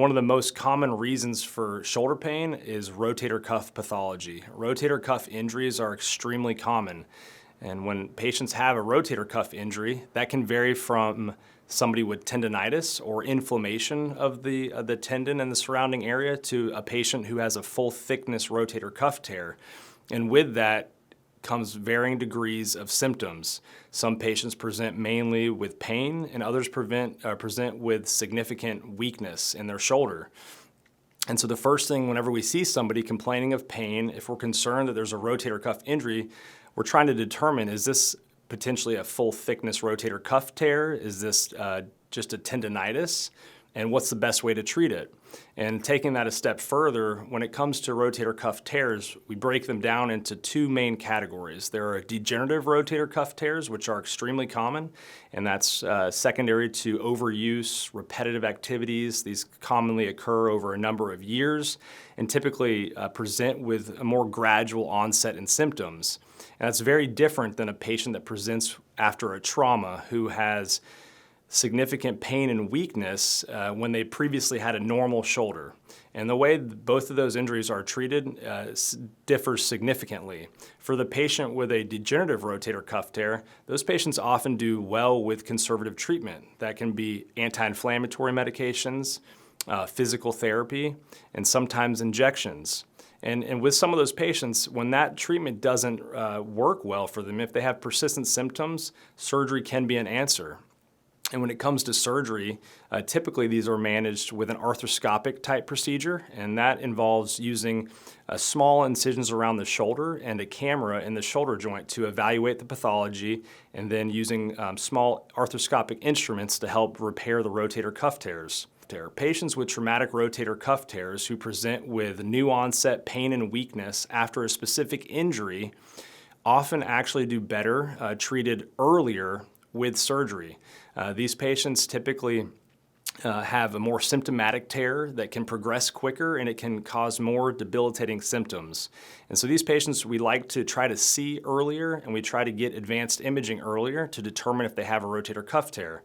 one of the most common reasons for shoulder pain is rotator cuff pathology. Rotator cuff injuries are extremely common. And when patients have a rotator cuff injury, that can vary from somebody with tendonitis or inflammation of the tendon and the surrounding area to a patient who has a full thickness rotator cuff tear. And with that comes varying degrees of symptoms. Some patients present mainly with pain, and others present with significant weakness in their shoulder. And so the first thing whenever we see somebody complaining of pain, if we're concerned that there's a rotator cuff injury, we're trying to determine, is this potentially a full thickness rotator cuff tear? Is this just a tendonitis? And what's the best way to treat it? And taking that a step further, when it comes to rotator cuff tears, we break them down into two main categories. There are degenerative rotator cuff tears, which are extremely common, and that's secondary to overuse, repetitive activities. These commonly occur over a number of years and typically present with a more gradual onset in symptoms. And that's very different than a patient that presents after a trauma who has significant pain and weakness when they previously had a normal shoulder. And the way both of those injuries are treated differs significantly. For the patient with a degenerative rotator cuff tear, those patients often do well with conservative treatment. That can be anti-inflammatory medications, physical therapy, and sometimes injections. And with some of those patients, when that treatment doesn't work well for them, if they have persistent symptoms, surgery can be an answer. And when it comes to surgery, typically these are managed with an arthroscopic type procedure, and that involves using small incisions around the shoulder and a camera in the shoulder joint to evaluate the pathology, and then using small arthroscopic instruments to help repair the rotator cuff tears. Patients with traumatic rotator cuff tears who present with new onset pain and weakness after a specific injury often actually do better treated earlier with surgery. These patients typically have a more symptomatic tear that can progress quicker, and it can cause more debilitating symptoms. And so these patients we like to try to see earlier, and we try to get advanced imaging earlier to determine if they have a rotator cuff tear.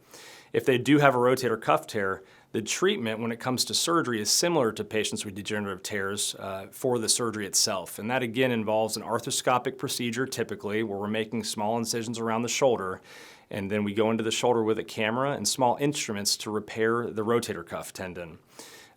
If they do have a rotator cuff tear, the treatment when it comes to surgery is similar to patients with degenerative tears for the surgery itself. And that again involves an arthroscopic procedure typically, where we're making small incisions around the shoulder, and then we go into the shoulder with a camera and small instruments to repair the rotator cuff tendon.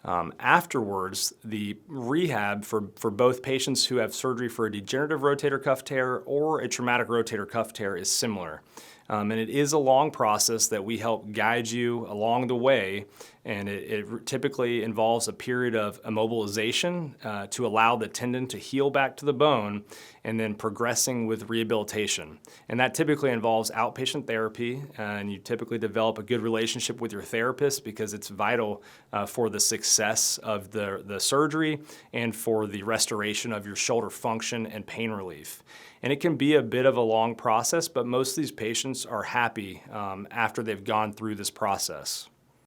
Afterwards, the rehab for both patients who have surgery for a degenerative rotator cuff tear or a traumatic rotator cuff tear is similar. And it is a long process that we help guide you along the way, and it typically involves a period of immobilization to allow the tendon to heal back to the bone, and then progressing with rehabilitation. And that typically involves outpatient therapy, and you typically develop a good relationship with your therapist because it's vital for the success of the surgery and for the restoration of your shoulder function and pain relief. And it can be a bit of a long process, but most of these patients are happy after they've gone through this process.